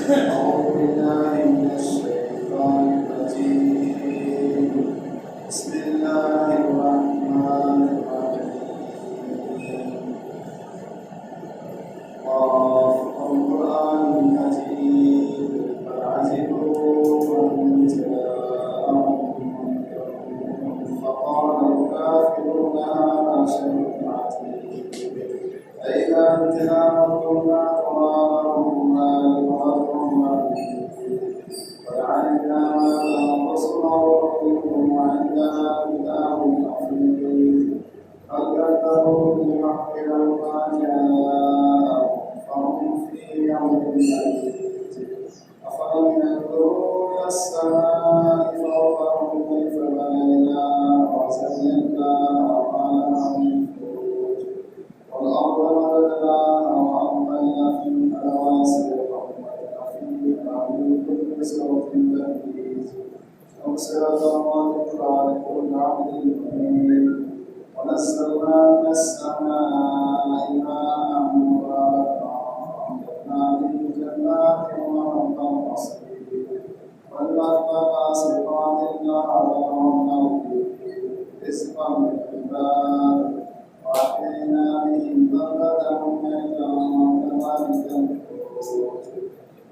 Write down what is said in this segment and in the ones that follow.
أعوذ بالله من الشيطان الرجيم بسم الله الرحمن الرحيم قاف والقرآن المجيد بل عجبوا أن جاءهم منذر فقال الكافرون هذا شيء عجيب أإذا متنا وكنا ترابا وجعلنا ما تنقصنا وقلوبهم عندنا كتاب حفيظ بل كذبوا بالحق لما جاءهم فهم في يوم مليت أفلم ينظروا إلى السماء فوقهم كيف بنيناها وزيناها وما لها من فروج والأرض مددناها وألقينا فيها رواسي من كل صوت بهيج تبصرة وذكرى لكل عبد منيب ونزلنا من السماء ماء مباركا وأنبتنا به جنات ونخلا بصير والأرض باسطات لها ذرعا رزقا للعباد وأحيينا به بلدة ميتا كذلك الخروج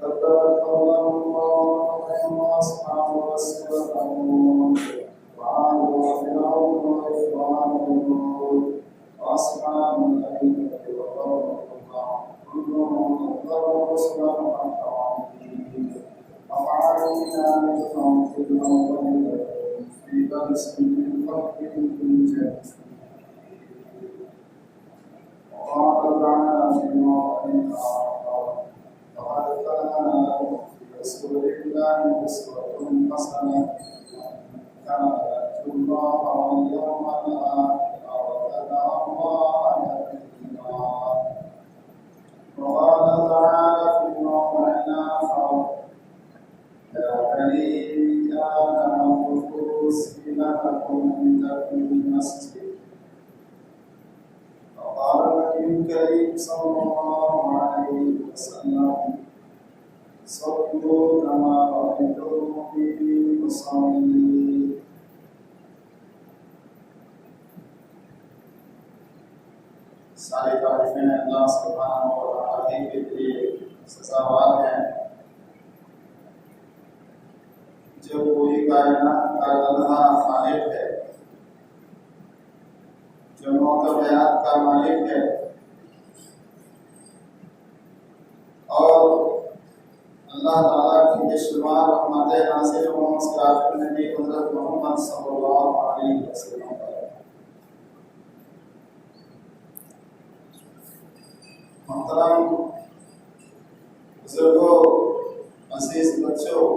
كذبت قومهم وقومهم واصحاب الرس وثمود وعاد وفرعون واخوان لوط واصحاب الايكه وقوم الله كلهم كذبوا رسلا حقا افعلنا منهم في الاولين في بأس من خلقهم جديد وقال تعالى في موضع آخر لقد كان لكم في رسول الله أسوة حسنة كان يرجو الله واليوم الآخر وذكر الله كثيرا وقال تعالى في موضع آخر يا بني آدم خذوا زينتكم عند كل مسجد وقال النبي الكريم صلى الله عليه وسلم صلوا كما رأيتموني أصلي ساری تعریفیں اللہ سبحانہ و تعالی کے لیے سزاوار ہیں جو پوری کائنات کا اللہ خالق ہے، جو موت و حیات کا مالک ہے اور اللہ تعالیٰ کی بے شمار رحمتیں نازل ہوں اس کافر نبی حضرت محمد صلی اللہ علیہ وسلم پر۔ محترم بزرگوں، عزیز بچوں،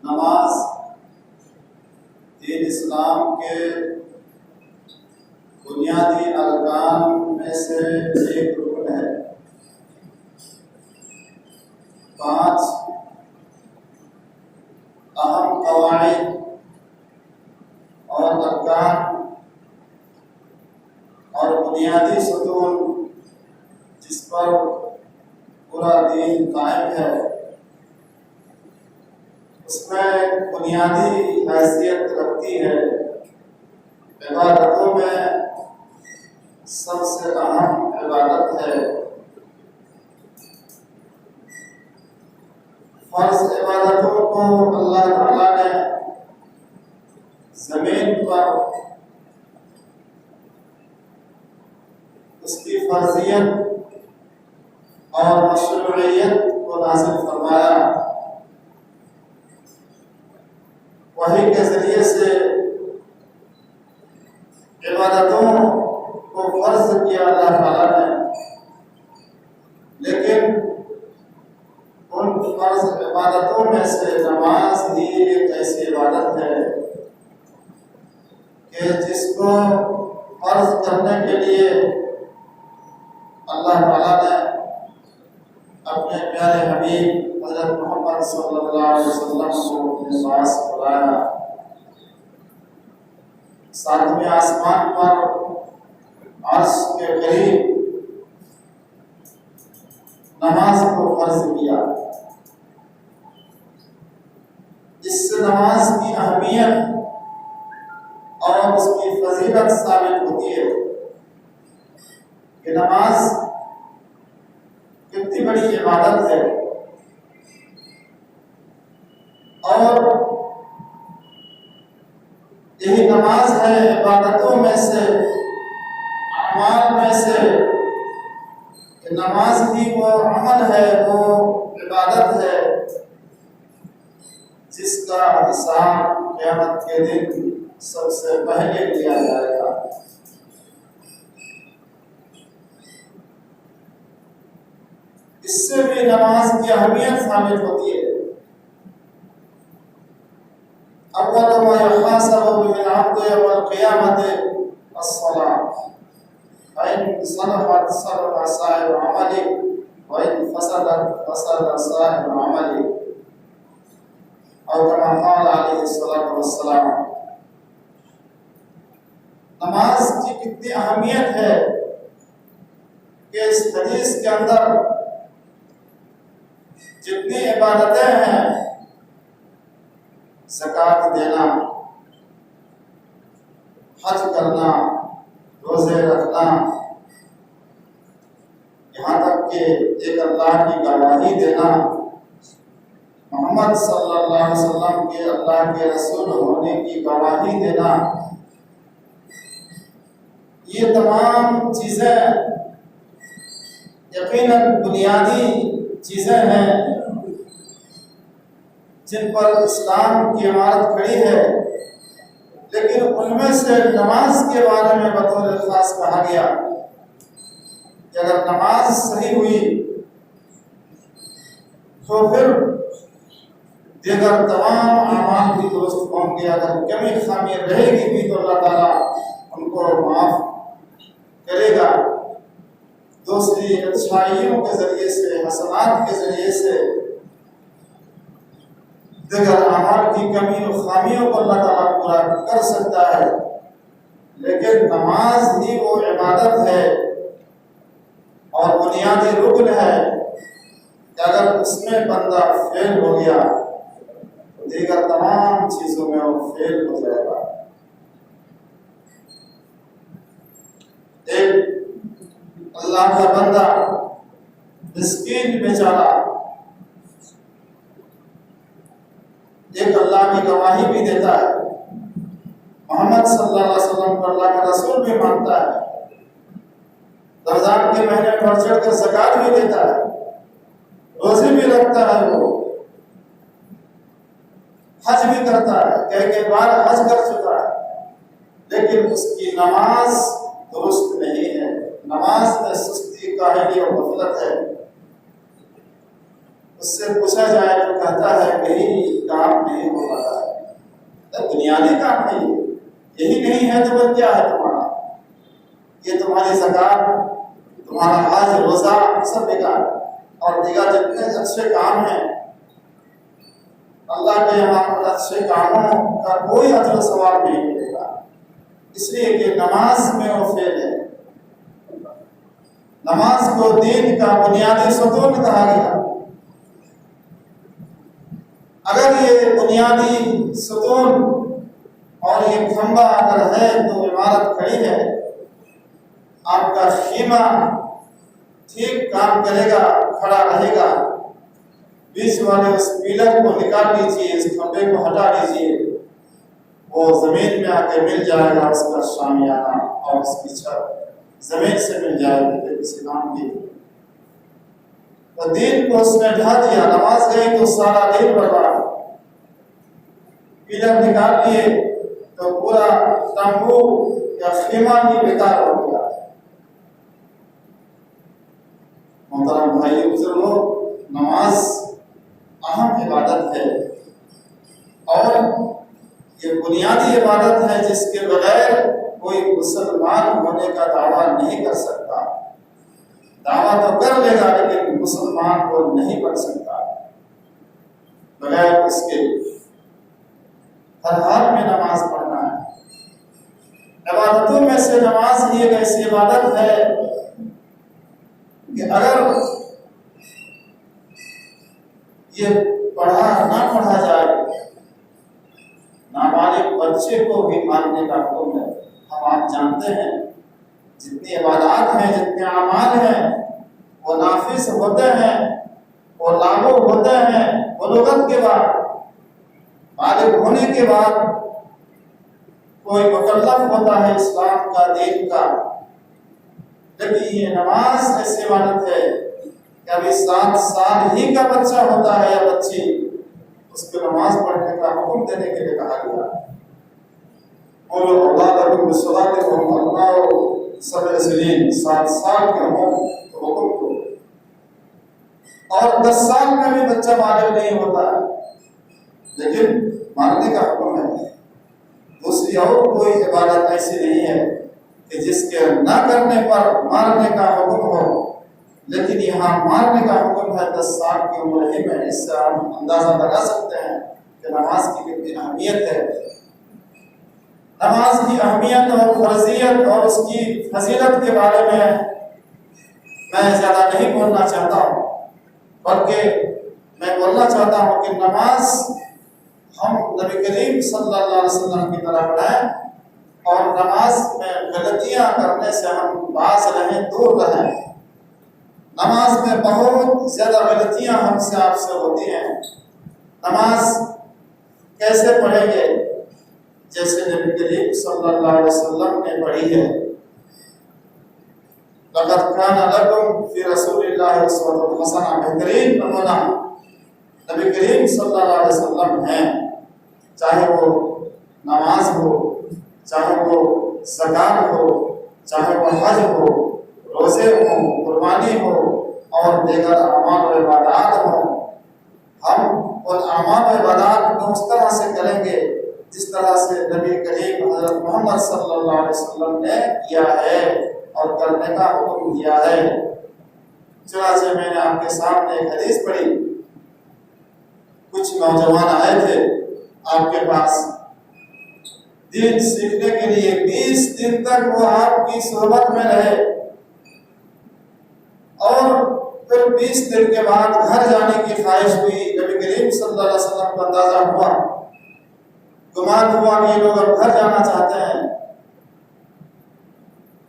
نماز دین اسلام کے بنیادی ارکان میں سے ایک رکن ہے۔ 5 اہم قواعد اور ارکان اور بنیادی ستون جس پر پورا دین قائم ہے، اس میں بنیادی حیثیت رکھتی ہے۔ عبادتوں میں سب سے اہم عبادت ہے فرض عبادتوں کو اللہ تعالیٰ نے زمین پر اس کی فرضیت اور مشروعیت کو نازل فرمایا، وحی کے ذریعے سے عبادتوں کو فرض کیا اللہ تعالیٰ نے، لیکن ان فرض عبادتوں میں سے نماز ہی ایک ایسی عبادت ہے کہ جس کو فرض کرنے کے لیے اللہ تعالیٰ نے اپنے پیارے حبیب حضرت محمد صلی اللہ علیہ وسلم کو اپنے پاس بلایا۔ 7ویں آسمان پر عرش کے قریب نماز کو فرض کیا۔ اس سے نماز کی اہمیت اور اس کی فضیلت ثابت ہوتی ہے کہ نماز کتنی بڑی عبادت ہے، اور یہی نماز ہے عبادتوں میں سے، اعمال میں سے، کہ نماز ہی وہ عمل ہے، وہ عبادت ہے جس کا حساب قیامت کے دن سب سے پہلے لیا جائے گا۔ اس سے بھی نماز کی اہمیت ثابت ہوتی ہے۔ اول ما يحاسب به العبد يوم القيامة الصلاة فإن صلحت صلح سائر عمله وإن فسدت فسد سائر عمله، اور كما قال عليه الصلاة والسلام۔ نماز کی کتنی اہمیت ہے کہ اس حدیث کے اندر جتنی عبادتیں ہیں، زکوٰۃ دینا، حج کرنا، روزے رکھنا، یہاں تک کہ ایک اللہ کی گواہی دینا، محمد صلی اللہ علیہ وسلم کے اللہ کے رسول ہونے کی گواہی دینا، یہ تمام چیزیں یقیناً بنیادی چیزیں ہیں جن پر اسلام کی عمارت کھڑی ہے، لیکن ان میں سے نماز کے بارے میں بطور خاص کہا گیا کہ اگر نماز صحیح ہوئی تو پھر دیگر تمام اعمال بھی درست ہوں گے، اگر کمی خامی رہے گی بھی تو اللہ تعالیٰ ان کو معاف کرے گا۔ دوسری اچھائیوں کے ذریعے سے، حسنات کے ذریعے سے دیگر اعمال کی کمی و خامیوں کو اللہ تعالیٰ پورا کر سکتا ہے، لیکن نماز ہی وہ عبادت ہے اور بنیادی رکن ہے کہ اگر اس میں بندہ فیل ہو گیا تو دیگر تمام چیزوں میں وہ فیل ہو جائے گا۔ ایک اللہ کا بندہ مسکین بیچارہ ایک اللہ کی گواہی بھی دیتا ہے، محمد صلی اللہ علیہ وسلم کو اللہ کا رسول بھی مانتا ہے، رمضان کے مہینے میں بڑھ چڑھ کر زکوٰۃ بھی دیتا ہے، روزے بھی رکھتا ہے، وہ حج بھی کرتا ہے، کئی بار حج کر چکا ہے، لیکن اس کی نماز درست نہیں ہے، نماز میں سستی، کاہلی اور غفلت ہے۔ اس سے پوچھا جائے تو کہتا ہے یہی کام نہیں ہو پاتا ہے، بنیادی کام ہے، یہی نہیں ہے تو وہ کیا ہے تمہارا؟ یہ تمہاری زکوٰۃ، تمہارا حج، روزہ سب بیکار، اور دیگر جتنے اچھے کام ہیں اللہ کے یہاں پر اچھے کاموں کا کوئی اجر و ثواب نہیں ملے گا، اس لیے کہ نماز میں وہ فیل ہے۔ نماز کو دین کا بنیادی ستون کہا گیا۔ اگر یہ بنیادی ستون اور یہ کھمبا اگر ہے تو عمارت کھڑی ہے، آپ کا خیمہ ٹھیک کام کرے گا، کھڑا رہے گا، بیچ والے اس پیلر کو نکال لیجیے، اس کھمبے کو ہٹا لیجیے، وہ زمین میں آ کے مل جائے گا، اس کا شامیانہ اور اس کی چھت زمین سے مل جائے گی کسی کام کی۔ تو دین کو اس نے ڈھا دیا، نماز گئی تو سارا دین برباد، پیلر نکال لیے تو پورا تمبو یا خیمہ بھی بیکار ہو گیا۔ محترم بھائی بزرگوں، نماز اہم عبادت ہے اور یہ بنیادی عبادت ہے جس کے بغیر کوئی مسلمان ہونے کا دعویٰ نہیں کر سکتا۔ دعویٰ تو کر لے گا لیکن مسلمان کو نہیں بن سکتا بغیر اس کے۔ ہر حال میں نماز پڑھنا ہے، عبادتوں میں سے نماز ہی ایک ایسی عبادت ہے کہ اگر یہ نہ پڑھا جائے، نابالغ بچے کو بھی ماننے کا حکم ہے۔ ہم آپ جانتے ہیں جتنی عبادات ہیں، جتنے اعمال ہیں، وہ نافذ ہوتے ہیں، وہ لاگو ہوتے ہیں بلوغت کے بعد، بالغ ہونے کے بعد کوئی مکلف ہوتا ہے اسلام کا، دین کا۔ لیکن یہ نماز ایسی عبادت ہے کہ ابھی 7 سال ہی کا بچہ ہوتا ہے یا بچی، اس کو نماز پڑھنے کا حکم دینے کے لیے کہا گیا۔ اور اولادکم بصلاتکم ابناء 7 سنین، 7 سال کے ہوں تو حکم کو، اور 10 سال میں بھی بچہ بالغ نہیں ہوتا ہے لیکن ماننے کا حکم ہے۔ دوسری اور کوئی عبادت ایسی نہیں ہے کہ جس کے نہ کرنے پر مارنے کا حکم ہو، لیکن یہاں مارنے کا حکم ہے 10 سال کی عمر ہی میں۔ اس سے ہم اندازہ لگا سکتے ہیں کہ نماز کی کتنی اہمیت ہے۔ نماز کی اہمیت اور فرضیت اور اس کی فضیلت کے بارے میں زیادہ نہیں بولنا چاہتا ہوں، بلکہ میں بولنا چاہتا ہوں کہ نماز ہم نبی کریم صلی اللہ علیہ وسلم کی طرح پڑھیں، اور نماز میں غلطیاں کرنے سے ہم باز رہیں، دور رہیں۔ نماز میں بہت زیادہ غلطیاں ہم سے آپ سے ہوتی ہیں۔ نماز کیسے پڑھیں گے؟ جیسے نبی کریم صلی اللہ علیہ وسلم نے پڑھی ہے۔ لقد كان لكم في رسول الله اسوة حسنة، بہترین نمونہ نبی کریم صلی اللہ علیہ وسلم ہیں۔ چاہے وہ نماز ہو، چاہے وہ زکات ہو، چاہے وہ حج ہو، روزے ہوں، قربانی ہو، اور دیگر اعمال و عبادات ہوں، ہم ان اعمال و عبادات کو اس طرح سے کریں گے جس طرح سے نبی کریم حضرت محمد صلی اللہ علیہ وسلم نے کیا ہے اور کرنے کا حکم دیا ہے۔ چنانچہ میں نے آپ کے سامنے ایک حدیث پڑھی، کچھ نوجوان آئے تھے آپ کے پاس دین سیکھنے کے لیے، 20 دن تک وہ آپ کی صحبت میں رہے، اور پھر 20 دن کے بعد گھر جانے کی خواہش ہوئی۔ نبی کریم صلی اللہ علیہ وسلم کو اندازہ ہوا، گمان ہوا کہ یہ لوگ اب گھر جانا چاہتے ہیں۔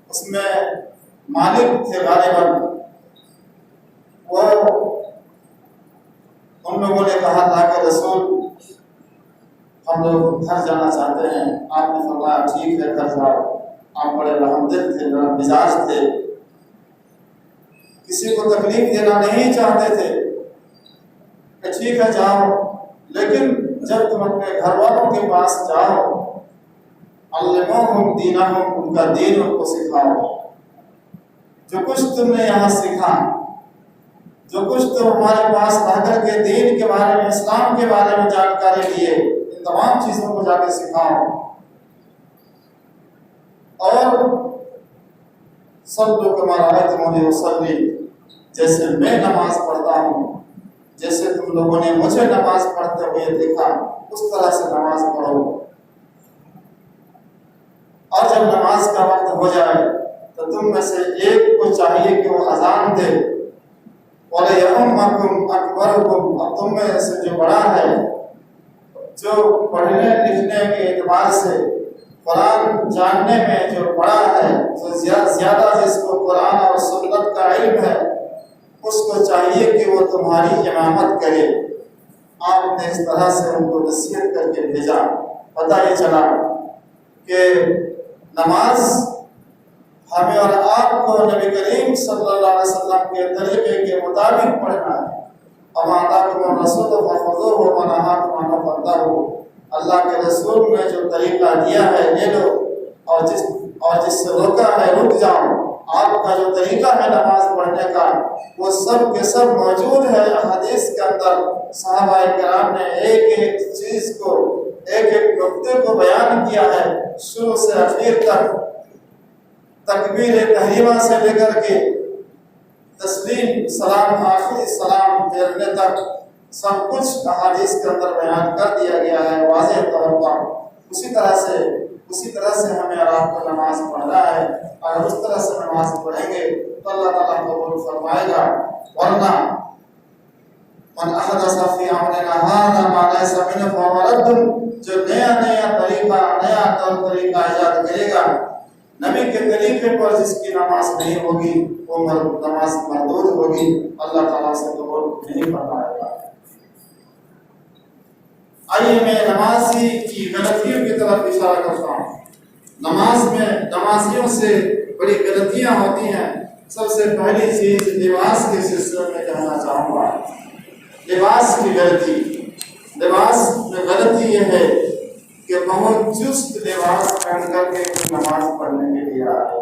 اس میں مالک تھے غالباً، وہ ان لوگوں نے کہا تھا کہ رسول ہم لوگ گھر جانا چاہتے ہیں۔ آپ نے فرمایا ٹھیک ہے گھر جاؤ۔ آپ بڑے رحمدل تھے، نرم مزاج تھے، کسی کو تکلیف دینا نہیں چاہتے تھے کہ ٹھیک ہے جاؤ، لیکن جب تم اپنے گھر والوں کے پاس جاؤ، علموہم دینہم، ان کا دین ان کو سکھاؤ۔ جو کچھ تم نے یہاں سیکھا، جو کچھ تم ہمارے پاس رہ کر کے دین کے بارے میں، اسلام کے بارے میں جانکاری لیے، ان تمام چیزوں کو جا کے سکھاؤ۔ اور صلوا کما رأیتمونی اصلی، جیسے میں نماز پڑھتا ہوں، جیسے تم لوگوں نے مجھے نماز پڑھتے ہوئے دیکھا، اس طرح سے نماز پڑھو۔ اور جب نماز کا وقت ہو جائے تو تم میں سے ایک کو چاہیے کہ وہ اذان دے، وَلَيَؤُمَّكُمْ أَكْبَرُكُمْ، اب تم میں سے جو بڑا ہے، جو پڑھنے لکھنے کے اعتبار سے، قرآن جاننے میں جو بڑا ہے، جو زیادہ جس کو قرآن اور سنت کا علم ہے، اس کو چاہیے کہ وہ تمہاری امامت کرے۔ آپ نے اس طرح سے ان کو نصیحت کر کے بھیجا۔ پتہ یہ چلا کہ نماز ہمیں اور آپ کو نبی کریم صلی اللہ علیہ وسلم کے طریقے کے مطابق پڑھنا ہے۔ وَمَا آتَاكُمُ الرَّسُولُ فَخُذُوهُ وَمَا نَهَاكُمْ عَنْهُ فَانتَهُوا، اللہ کے رسول نے جو طریقہ دیا ہے لے لو، اور جس سے روکا ہے رک جاؤ۔ آپ کا جو طریقہ ہے نماز پڑھنے کا، وہ سب کے سب موجود ہے احادیث کے اندر۔ صحابہ کرام نے ایک ایک چیز کو، ایک ایک نقطے کو بیان کیا ہے، شروع سے اخیر تک، تکبیر تحریمہ سے لے کر کے تسلیم سلام، آخری سلام پھیرنے تک، سب کچھ احادیث کے اندر بیان کر دیا گیا ہے واضح طور پر۔ اسی طرح سے اسی طرح سے ہمیں اور آپ کو نماز پڑھنا ہے، اور اس طرح سے نماز پڑھیں گے تو اللہ تعالیٰ قبول فرمائے گا۔ ورنہ من احدث فی امرنا ھذا ما لیس منہ فہو رد، جو نیا طریقہ، نیا طور طریقہ ایجاد کرے گا نبی کے طریقے پر، جس کی نماز نہیں ہوگی وہ نماز مردود ہوگی، اللہ تعالیٰ سے قبول نہیں فرمائے گا۔ آئیے میں نمازی کی غلطیوں کی طرف اشارہ کرتا ہوں۔ نماز میں نمازیوں سے بڑی غلطیاں ہوتی ہیں۔ سب سے پہلی چیز لباس کے سلسلے میں کہنا چاہوں گا، لباس کی غلطی۔ لباس میں غلطی یہ ہے کہ بہت چست لباس پہن کر کے نماز پڑھنے کے لیے آئے،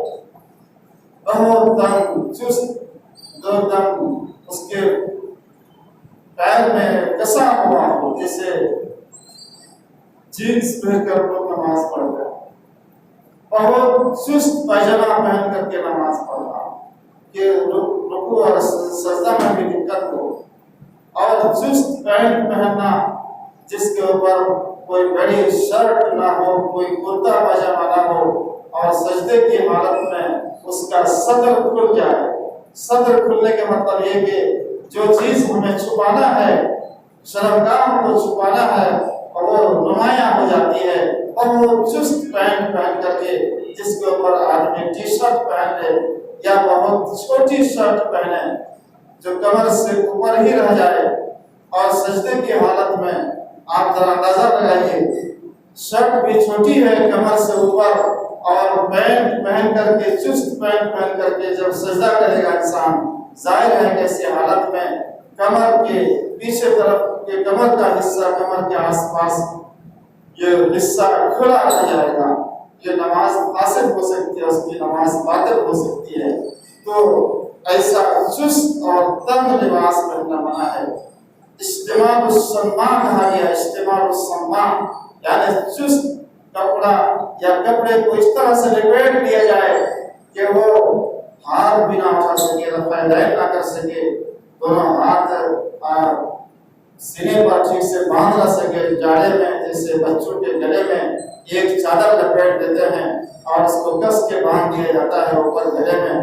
بہت تنگ چست، دو دم اس کے پیر میں کسا ہوا ہو، جیسے جینس پہن کر لوگ نماز پڑھ رہے ہیں، بہت چست پائجامہ پہن کر کے نماز پڑھ رہا کہ رکوع اور سجدہ میں بھی دقت ہو، اور چست پینٹ پہننا جس کے اوپر کوئی بڑی شرٹ نہ ہو، کوئی کرتا پاجامہ نہ ہو، اور سجدے کی حالت میں اس کا صدر کھل جائے۔ صدر کھلنے کے مطلب یہ کہ جو چیز ہمیں چھپانا ہے، شرمگاہ کو چھپانا ہے، اور وہ نمایاں ہو جاتی ہے۔ اور وہ چست پینٹ پہن کر کے، جس کے اوپر آدمی ٹی شرٹ پہن لے یا بہت چھوٹی شرٹ پہنے جو کمر سے اوپر ہی رہ جائے، اور سجدے کی حالت میں آپ ذرا اندازہ لگائیے، شرٹ بھی چھوٹی ہے کمر سے اوپر، اور پینٹ پہن کر کے، چست پینٹ پہن کر کے جب سجدہ کرے گا انسان، ظاہر ہے کہ ایسی حالت میں کمر کے پیچھے طرف کے کمر کا حصہ، کمر کے آس پاس یہ حصہ کھلا رہ جائے گا، یہ نماز فاسد ہو سکتی ہے، اس کی نماز باطل ہو سکتی ہے۔ تو ایسا چست اور تنگ لباس پہننا منع ہے۔ اجتماع السماع کہا گیا، اجتماع السماع یعنی چست کپڑا یا کپڑے کو اس طرح سے لپیٹ دیا جائے کہ وہ ہاتھ بھی نہ اٹھا سکے، رفع یدین نہ کر سکے، دونوں ہاتھ سینے پر ٹھیک سے باندھ نہ سکے، جاڑے میں جیسے بچوں کے گلے میں ایک چادر لپیٹ دیتے ہیں اور اس کو کس کے باندھ دیا جاتا ہے اوپر گلے میں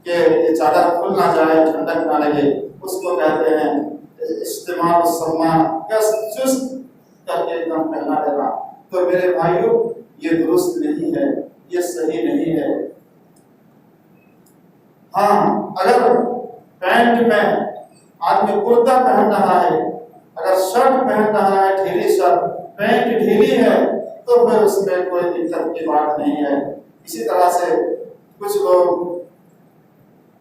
کہ یہ چادر کھل نہ جائے، ٹھنڈک نہ لگے، اس کو کہتے ہیں اجتماع السماع، کس چست کر کے ایک دم پہنا دینا۔ تو میرے بھائیوں، یہ درست نہیں ہے، یہ صحیح نہیں ہے۔ ہاں، اگر پینٹ میں آدمی کرتا پہن رہا ہے، اگر شرٹ پہن رہا ہے ڈھیلی شرٹ، پینٹ ڈھیلی ہے، تو پھر اس میں کوئی دقت کی بات نہیں ہے۔ اسی طرح سے کچھ لوگ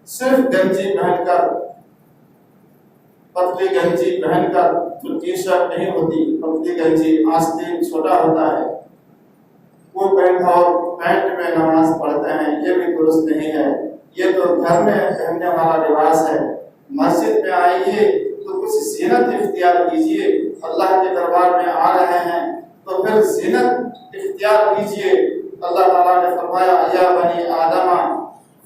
صرف گنجی پہن کر، پتلی گنجی پہن کر، جو ٹی شرٹ نہیں ہوتی، پتلی گنجی آستین چھوٹا ہوتا ہے، وہ پینٹ میں نماز پڑھتے ہیں، یہ بھی درست نہیں ہے۔ یہ تو گھر میں پہننے والا لباس ہے، مسجد میں آئیے تو کچھ زینت اختیار کیجیے، اللہ کے دربار میں آ رہے ہیں تو پھر زینت اختیار کیجیے۔ اللہ تعالیٰ نے فرمایا یا بنی آدم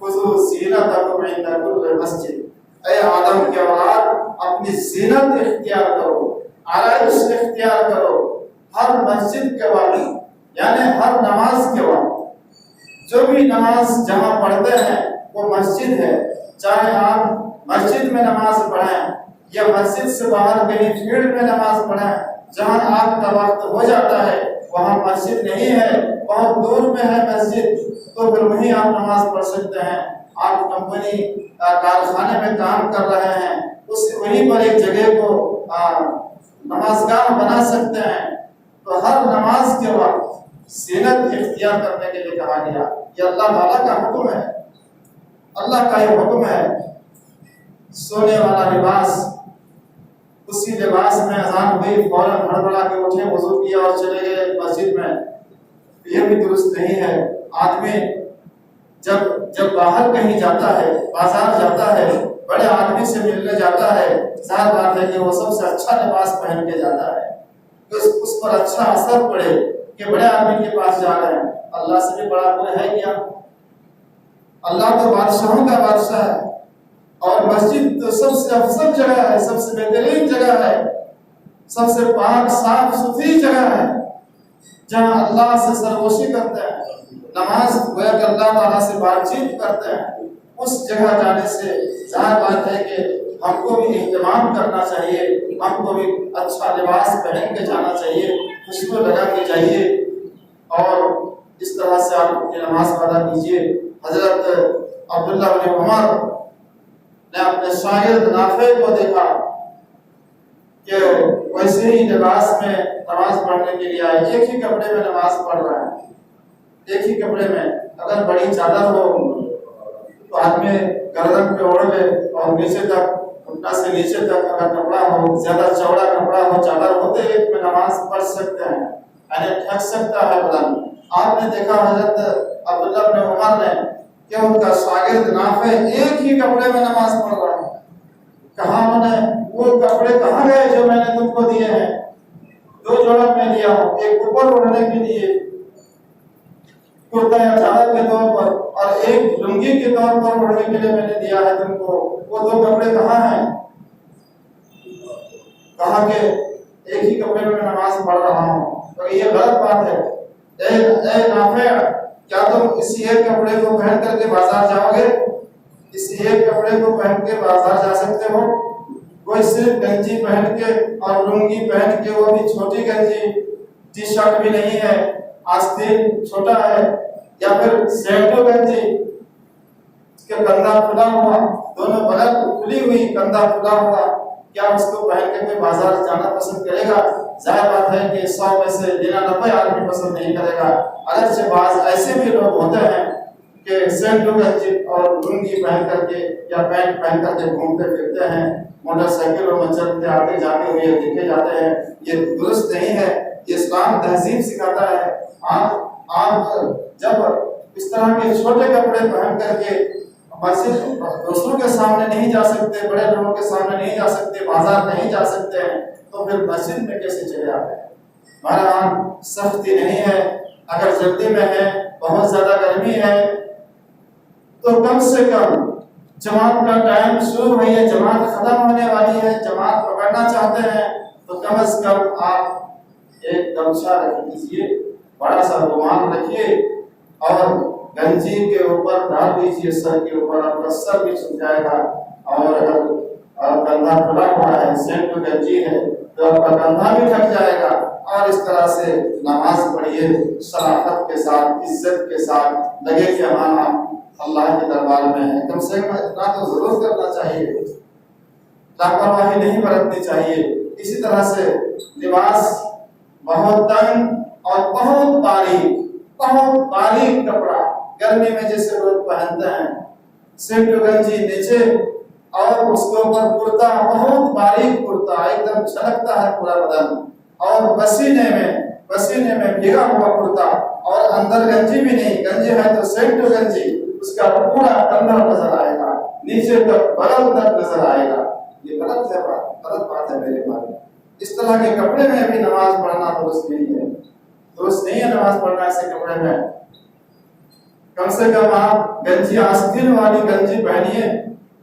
خذوا زینتکم عند کل مسجد، اے آدم کے اولاد اپنی زینت اختیار کرو، آرائش اختیار کرو ہر مسجد کے وقت، یعنی ہر نماز کے وقت۔ جو بھی نماز جہاں پڑھتے ہیں وہ مسجد ہے، چاہے آپ مسجد میں نماز پڑھیں یا مسجد سے باہر کہیں فیلڈ میں نماز پڑھیں، جہاں آپ کا وقت ہو جاتا ہے وہاں مسجد نہیں ہے، بہت دور میں ہے مسجد، تو پھر وہیں آپ نماز پڑھ سکتے ہیں۔ آپ کمپنی کارخانے میں کام کر رہے ہیں، وہیں پر ایک جگہ کو نماز گاہ بنا سکتے ہیں۔ تو ہر نماز کے وقت زینت اختیار کرنے کے لیے کہا گیا، یہ اللہ تعالیٰ کا حکم ہے، اللہ کا یہ حکم ہے۔ سونے والا لباس، اسی لباس میں اذان ہوئی فوراً ہڑبڑا کے اٹھے، وضو کیا اور چلے گئے مسجد میں، یہ بھی درست نہیں ہے۔ آدمی جب باہر کہیں جاتا ہے، بازار جاتا ہے، بڑے آدمی سے ملنے جاتا ہے، ظاہر بات ہے کہ وہ سب سے اچھا لباس پہن کے جاتا ہے، تو اس پر اچھا اثر پڑے کہ بڑے آدمی کے پاس جا رہے ہیں۔ اللہ سے بھی بڑا کوئی ہے کیا؟ اللہ تو بادشاہوں کا بادشاہ ہے، اور مسجد تو سب سے افضل جگہ ہے، سب سے بہترین جگہ ہے، سب سے پاک صاف ستھری جگہ ہے۔ جہاں اللہ سے سرگوشی کرتے ہیں، نماز گویا کہ اللہ تعالیٰ سے بات چیت کرتے ہیں، اس جگہ جانے سے ظاہر بات ہے کہ ہم کو بھی اہتمام کرنا چاہیے، ہم کو بھی اچھا لباس پہن کے جانا چاہیے، خوشبو لگا کے جائیے، اور اس طرح سے آپ اپنی نماز ادا کیجیے۔ حضرت عبداللہ بن عمر نے اپنے شاگرد نافع کو دیکھا کہ ویسے ہی لباس میں نماز پڑھنے کے لیے آئے، ایک ہی کپڑے میں نماز پڑھ رہا ہے، ایک ہی کپڑے میں، اگر بڑی چادر ہو تو آدمی گردن پہ اوڑھ لے اور نیچے تک، گھٹنا سے نیچے تک اگر کپڑا ہو، زیادہ چوڑا کپڑا ہو، چادر ہو تو ایک میں نماز پڑھ سکتے ہیں، یعنی ڈھک سکتا ہے بدن۔ آپ نے دیکھا حضرت عبداللہ بن عمر نے کہ ان کا شاگرد نافع ایک ہی کپڑے میں نماز پڑھ رہا ہے۔ کہاں انہوں نے وہ کپڑے کہاں گئے جو میں نے تم کو دیے ہیں؟ دو جوڑا میں دیا ہوں، ایک اوپر اڑنے کے لیے کرتا یا چادر کے طور پر، اور ایک لنگی کے طور پر اڑنے کے لیے میں نے دیا ہے تم کو، وہ دو کپڑے کہاں ہیں؟ کہا کہ ایک ہی کپڑے میں نماز پڑھ رہا ہوں۔ تو یہ غلط بات ہے۔ اے نافع، کیا تم اسی ایک کپڑے کو پہن کر کے بازار جاؤ گے؟ اسی ایک کپڑے کو پہن کے بازار جا سکتے ہو؟ کوئی صرف گنجی پہن کے اور لنگی پہن کے، وہ بھی چھوٹی گنجی، ٹی شرٹ بھی نہیں ہے، آستین چھوٹا ہے، یا پھر سینٹو گنجی، اس کے کندھا کھلا ہوا، دونوں بغل کھلی ہوئی، کندھا کھلا ہوا، کیا اس کو پہن کر کے بازار جانا پسند کرے گا؟ ظاہر بات ہے کہ 100 میں سے 99 آدمی پسند نہیں کرے گا۔ اگرچہ بعض ایسے بھی لوگ ہوتے ہیں کہ سینٹو گنجی اور لنگی پہن کر کے یا پینٹ پہن کر کے گھومتے پھرتے ہیں، موٹر سائیکلوں میں چلتے آتے جاتے ہوئے دیکھے جاتے ہیں، یہ درست نہیں ہے۔ یہ اسلام تہذیب سکھاتا ہے۔ آپ جب اس طرح کے چھوٹے کپڑے پہن کر کے مسجد دوستوں کے سامنے نہیں جا سکتے، بڑے لوگوں کے سامنے نہیں جا سکتے، بازار نہیں جا سکتے ہیں، تو پھر مسجد میں کیسے چلے آتے ہیں؟ ہمارے وہاں سختی نہیں ہے، اگر جلدی میں ہے، بہت زیادہ گرمی ہے، تو کم سے کم جماعت کا ٹائم شروع ہوئی ہے، جماعت ختم ہونے والی ہے، جماعت پکڑنا چاہتے ہیں، تو کم از کم آپ ایک گمچھا رکھ دیجیے، بڑا سا رومال رکھیے اور گنجی کے اوپر ڈال دیجیے، سر کے اوپر، آپ کا سر بھی چھپ جائے گا، اور اگر کندھا کھلا ہوا ہے، سینٹ گنجی ہے، تو آپ کا کندھا بھی ڈھک جائے گا، اور اس طرح سے نماز پڑھیے، شرافت کے ساتھ، عزت کے ساتھ، لگے کہ ہاں اللہ کے دربار میں ہے۔ کم سے کم اتنا تو ضرور کرنا چاہیے، لاپرواہی نہیں برتنی چاہیے۔ اسی طرح سے لباس بہت تنگ اور بہت باریک کپڑا، گرمی میں جیسے لوگ پہنتے ہیں، سینٹ گنجی نیچے اور اس کے اوپر کرتا، بہت باریک کرتا، ایک دم جھلکتا ہے پورا بدن، اور پسینے میں بھیگا ہوا کرتا، اور اندر گنجی بھی نہیں، گنجی ہے تو سینٹ گنجی، اس کا پورا کندھا نظر آئے گا، نیچے تک بغل تک نظر آئے گا۔ یہ غلط بات ہے میرے بھائی۔ اس طرح کے کپڑے میں بھی نماز پڑھنا درست نہیں ہے نماز پڑھنا ایسے کپڑے میں۔ کم سے کم آپ گنجی، آستین والی گنجی پہنیے،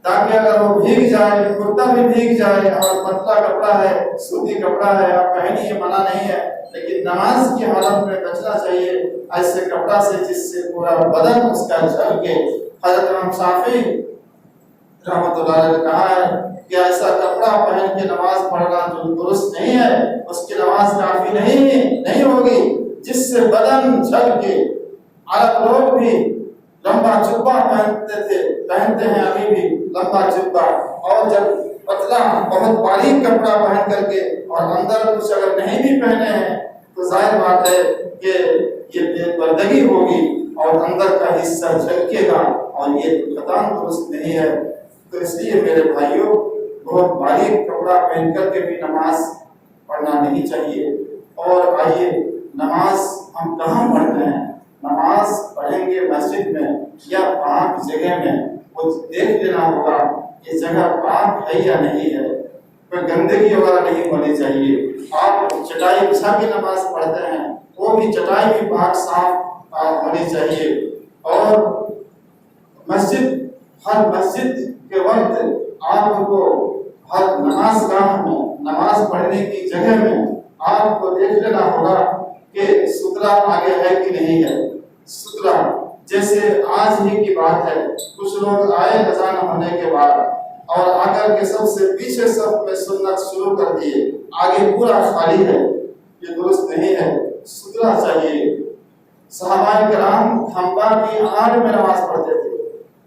تاکہ اگر وہ بھیگ جائے، کرتا بھی بھیگ جائے، اور پتلا کپڑا ہے، سوتی کپڑا ہے، آپ پہنیے، منع نہیں ہے، لیکن نماز کی حالت میں بچنا چاہیے ایسے کپڑا سے جس سے پورا بدن اس کا جھلکے۔ حضرت امام شافعی رحمۃ اللہ علیہ نے کہا ہے کہ ایسا کپڑا پہن کے نماز پڑھنا جو درست نہیں ہے، اس کی نماز کافی نہیں ہوگی، جس سے بدن جھلکے۔ عرب لوگ بھی لمبا جبہ پہنتے ہیں ابھی بھی لمبا جبہ، اور جب پتلا بہت باریک کپڑا پہن کر کے اور اندر کچھ اگر نہیں بھی پہنے ہیں تو ظاہر بات ہے کہ یہ بے پردگی ہوگی اور اندر کا حصہ جھلکے گا، اور یہ قطعاً درست نہیں ہے۔ تو اس لیے میرے بھائیوں، بہت باریک کپڑا پہن کر کے بھی نماز پڑھنا نہیں چاہیے۔ اور آئیے، نماز ہم کہاں پڑھتے ہیں؟ نماز پڑھیں گے مسجد میں یا پاک جگہ میں، وہ دیکھ لینا ہوگا یہ جگہ پاک ہے یا نہیں ہے، کوئی گندگی وغیرہ نہیں ہونی چاہیے۔ آپ چٹائی بچھا کے نماز پڑھتے ہیں، وہ بھی چٹائی بھی پاک صاف ہونی چاہیے۔ اور ہر مسجد کے وقت آپ کو ہر نماز گاہ میں، نماز پڑھنے کی جگہ میں آپ کو دیکھ لینا ہوگا کہ سترہ آگے ہے کہ نہیں ہے؟ سترہ جیسے آج ہی کی بات ہے، کچھ لوگ آئے اذان ہونے کے بعد اور آ کر کے سب سے پیچھے صف میں سنت شروع کر دیے، آگے پورا خالی ہے، یہ درست نہیں ہے، سترہ چاہیے۔ صحابہ کرام کھمبا کی آڑ میں نماز پڑھتے تھے،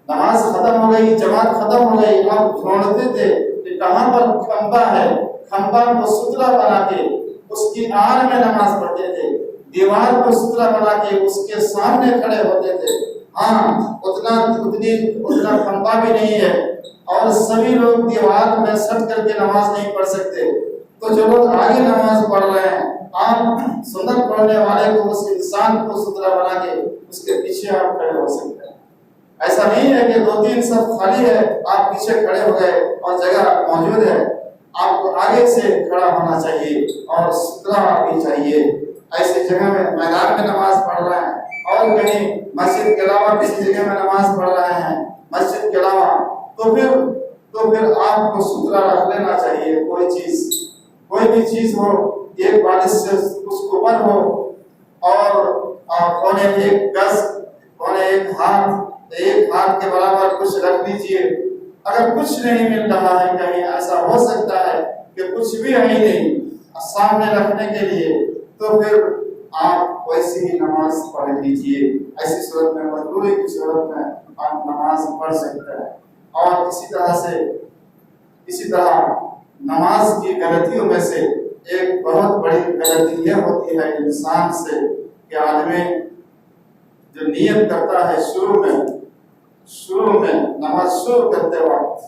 نماز ختم ہو گئی، جماعت ختم ہو گئی، اب ڈھونڈتے تھے کہ کہاں پر کھمبا ہے، کھمبا کو سترہ بنا کے اس کی آڑ میں نماز پڑھتے تھے، دیوار کو سترہ بنا کے اس کے سامنے کھڑے ہوتے تھے۔ ہاں اتنا کھمبا بھی نہیں ہے اور سبھی لوگ دیوار میں سٹ کر کے نماز نہیں پڑھ سکتے، تو جو لوگ آگے نماز پڑھ رہے ہیں، آپ سنت پڑھنے والے کو، اس انسان کو سترہ بنا کے اس کے پیچھے آپ کھڑے ہو سکتے ہیں۔ ایسا نہیں ہے کہ 2-3 صف خالی ہے، آپ پیچھے کھڑے ہو گئے اور جگہ موجود ہے، آپ کو آگے سے کھڑا ہونا چاہیے اور سترہ بھی چاہیے۔ ایسی جگہ میں میدان میں نماز پڑھ رہے ہیں اور کہیں مسجد کے علاوہ کسی جگہ میں نماز پڑھ رہے ہیں، مسجد کے علاوہ، تو پھر آپ کو سترہ رکھ لینا چاہیے۔ کوئی بھی چیز ہو، ایک بالش سے اس کو اوپر ہو اور پونے 1 گز، پونے 1 ہاتھ کے برابر کچھ رکھ دیجیے۔ اگر کچھ نہیں مل رہا ہے، کہیں ایسا ہو سکتا ہے کہ کچھ بھی ہے ہی نہیں سامنے رکھنے کے لیے، تو پھر آپ ویسی ہی نماز پڑھ لیجیے۔ ایسی صورت میں، مجبوری کی صورت میں آپ نماز پڑھ سکتے ہیں۔ اور اسی طرح نماز کی غلطیوں میں سے ایک بہت بڑی غلطی یہ ہوتی ہے انسان سے کہ آدمی جو نیت کرتا ہے شروع میں نماز شروع کرتے وقت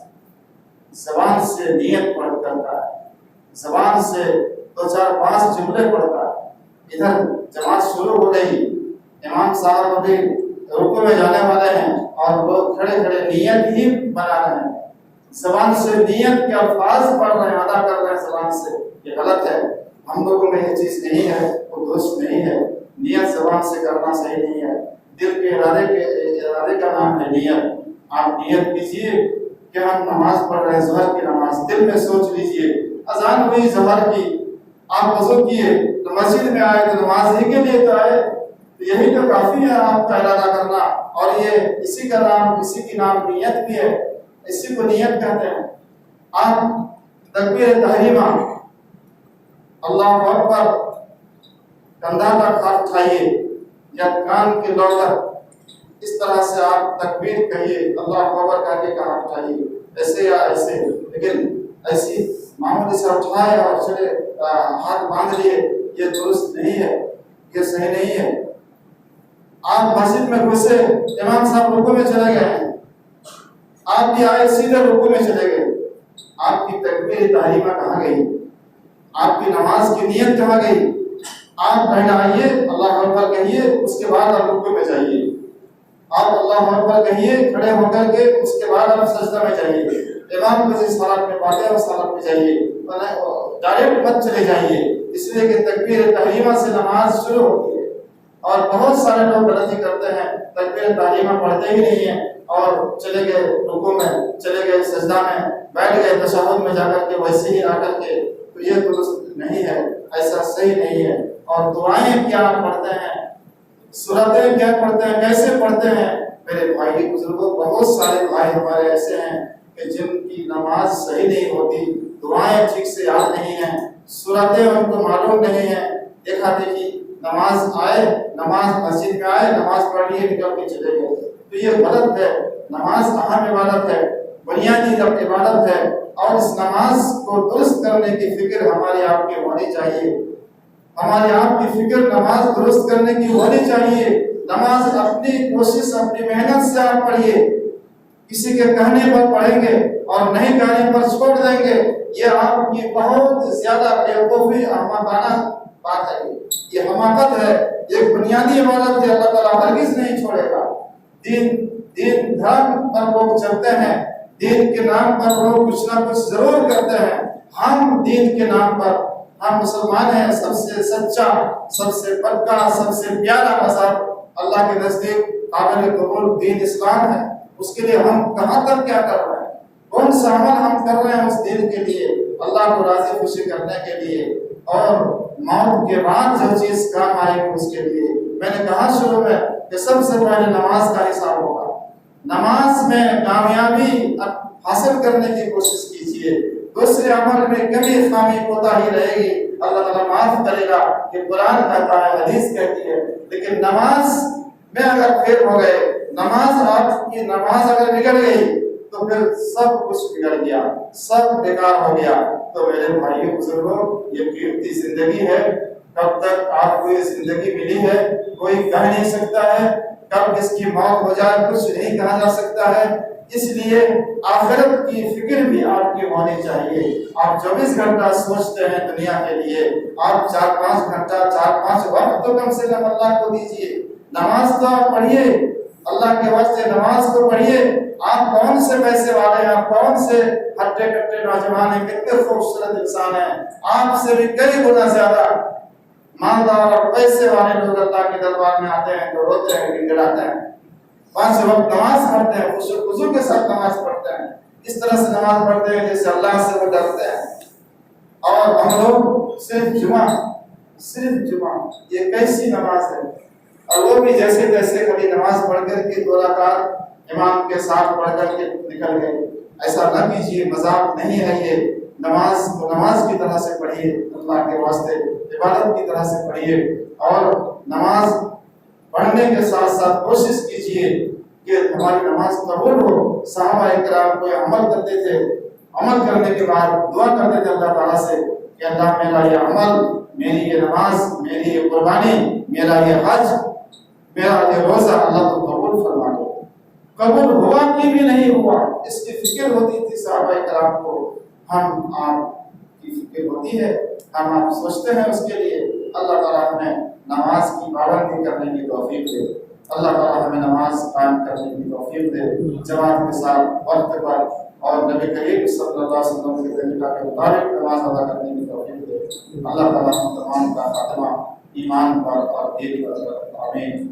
زبان سے نیت کرتا ہے، زبان سے 2-4-5 جملے پڑھتا ہے، ادھر جماعت شروع ہو گئی، امام صاحب ابھی رکوع میں جانے والے ہیں اور لوگ کھڑے نیت ہی بنا رہے ہیں، زبان سے نیت کے الفاظ پڑھ رہے ہیں، ادا کر رہے ہیں زبان سے، یہ غلط ہے۔ ہم لوگوں میں یہ چیز نہیں ہے، وہ درست نہیں ہے، نیت زبان سے کرنا صحیح نہیں ہے۔ دل کے ارادے کا نام ہے نیت۔ آپ نیت کیجیے کہ ہم نماز پڑھ رہے ہیں، ظہر کی نماز، دل میں سوچ لیجیے اذان ہوئی ظہر کی، آپ وضو کیے تو مسجد میں آئے تو نماز ہی کے لیے تو آئے، تو یہی تو کافی ہے آپ کا ارادہ کرنا، اور یہ اسی کی نام نیت بھی ہے، اسی کو نیت کہتے ہیں۔ آپ تکبیر تحریمہ، اللہ اکبر، کندھا تک ہاتھ اٹھائیے یا کان کے لو تک، اس طرح سے آپ تکبیر کہیے، اللہ اکبر کہہ کے ہاتھ اٹھائیے، ایسے یا ایسے، لیکن ایسی معمولی سے اٹھائے اور چلے ہاتھ باندھ لیے، یہ درست نہیں ہے، یہ صحیح نہیں ہے۔ آپ مسجد میں گھسے، امام صاحب رکوع میں چلے گئے، آپ بھی آئے سیدھے رکوع میں چلے گئے، آپ کی تکبیر تحریمہ کہاں گئی؟ آپ کی نماز کی نیت کہاں گئی؟ آپ پہلے آئیے، اللہ اکبر کہیے، اس کے بعد آپ رکوع میں جائیے، آپ اللہ اکبر کہیے کھڑے ہو کر کے، اس کے بعد آپ سجدہ میں جائیے، امام کو جس حالت میں باتیں اس حالت میں جائیے، ڈائریکٹ مت چلے جائیے، اس لیے کہ تکبیر تحریمہ سے نماز شروع ہوتی ہے، اور بہت سارے لوگ غلطی کرتے ہیں، تکبیر تحریمہ پڑھتے ہی نہیں ہیں اور چلے گئے رکوع میں، چلے گئے سجدہ میں، بیٹھ گئے تشہد میں جا کر کے ویسے ہی آ کر کے، تو یہ درست نہیں ہے، ایسا صحیح نہیں ہے۔ اور دعائیں کیا پڑھتے ہیں، سورتیں کیا پڑھتے ہیں، کیسے پڑھتے ہیں؟ میرے بھائی بزرگوں، بہت سارے بھائی ہمارے ایسے ہیں کہ جن کی نماز صحیح نہیں ہوتی، دعائیں ٹھیک سے یاد نہیں ہیں، سورتیں ان کو معلوم نہیں ہیں، دیکھا دیکھی نماز آئے، نماز مسجد میں آئے، نماز پڑھ لیے، نکل کے چلے گئے، تو یہ غلط ہے۔ نماز اہم عبادت ہے، بنیادی عبادت ہے، اور اس نماز کو درست کرنے کی فکر ہماری آپ کی ہونی چاہیے، ہماری آپ کی فکر نماز درست کرنے کی ہونی چاہیے۔ نماز اپنی کوشش، اپنی محنت سے آپ پڑھیے، کسی کے کہنے پر پڑھیں گے اور نہیں کہنے پر چھوڑ دیں گے، یہ آپ کی بہت زیادہ بیوقوفی، احمقانہ بات ہے، یہ حماقت ہے، ایک بنیادی عبادت ہے، اللہ تعالیٰ ہرگز نہیں چھوڑے گا۔ دین دھرم پر لوگ چلتے ہیں، دین کے نام پر لوگ کچھ نہ کچھ ضرور کرتے ہیں، ہم دین کے نام پر، ہم مسلمان ہیں، سب سے سچا، سب سے پکا، سب سے پیارا مذہب اللہ کے نزدیک قابل قبول دین اسلام ہے، اس کے لیے ہم کہاں تک کیا کر رہے ہیں، کون سا عمل ہم کر رہے ہیں اس دین کے لیے، اللہ کو راضی خوشی کرنے کے لیے، اور موت کے بعد جو چیز کام آئے گی اس کے لیے. میں نے کہا شروع میں کہ سب سے پہلے نماز کا حساب ہوگا. نماز میں کامیابی حاصل کرنے کی کوشش کیجیے. دوسرے عمل میں کمی خامی کوتاہی رہے گی اللہ تعالیٰ معاف کرے گا. یہ قرآن کہتا ہے، حدیث کہتی ہے. لیکن نماز میں اگر فیل ہو گئے، آپ کی نماز اگر بگڑ گئی تو پھر سب کچھ بگڑ گیا، سب بیکار ہو گیا. تو میرے بھائیوں بزرگوں، یہ قیمتی زندگی ہے. کب تک آپ کو یہ زندگی ملی ہے کوئی کہہ نہیں سکتا ہے. کب کس کی موت ہو جائے کچھ نہیں کہا جا سکتا ہے. اس لیے آخرت کی فکر بھی آپ کی ہونی چاہیے. آپ 24 گھنٹہ سوچتے ہیں دنیا کے لیے، آپ 4-5 گھنٹہ 4-5 وقت تو کم سے کم اللہ کو دیجیے. نماز تو آپ پڑھیے، اللہ کے واسطے نماز کو پڑھیے. آپ کون سے پیسے والے ہیں، آپ کون سے ہٹے کٹے نوجوان ہیں، کتنے خوبصورت انسان ہیں. آپ سے بھی کئی گنا زیادہ مالدار اور پیسے والے لوگ اللہ کے دربار میں آتے ہیں تو روتے ہیں، گڑگڑاتے ہیں. 5 وقت نماز پڑھتے ہیں، خضوع کے ساتھ نماز پڑھتے ہیں. اس طرح سے نماز پڑھتے ہیں جیسے اللہ سے وہ ڈرتے ہیں. اور ہم لوگ صرف جمعہ یہ کیسی نماز ہے، اور وہ بھی جیسے تیسے کبھی نماز پڑھ کر کے 2 رکعت امام کے ساتھ پڑھ کر کے نکل گئے. ایسا نہ کیجیے، مذاق نہیں ہے. یہ نماز کو نماز کی طرح سے پڑھیے، اللہ کے واسطے عبادت کی طرح سے پڑھیے. اور نماز پڑھنے کے ساتھ ساتھ کوشش کیجیے کہ ہماری نماز قبول ہو. صحابہ کرام کوئی عمل کرتے تھے، عمل کرنے کے بعد دعا کرتے تھے اللہ تعالیٰ سے کہ اللہ میرا یہ عمل، میری یہ نماز، میری یہ قربانی، میرا یہ حج، میرا یہ روزہ اللہ تو قبول فرما دو. قبول ہوا کہ بھی نہیں ہوا اس کی فکر ہوتی تھی صحابہ کرام کو. ہم آپ کی فکر ہوتی ہے، ہم آپ سوچتے ہیں اس کے لیے. اللہ تعالیٰ ہمیں نماز کی پابندی کرنے کی توفیق دے. اللہ تعالیٰ ہمیں نماز قائم کرنے کی توفیق دے، جماعت کے ساتھ وقت پر اور نبی کریم صلی اللہ علیہ وسلم کے طریقہ کے مطابق نماز ادا کرنے کی توفیق دے. اللہ تعالیٰ ہم تمام کا خاتمہ ایمان پر اور دین پر. آمین.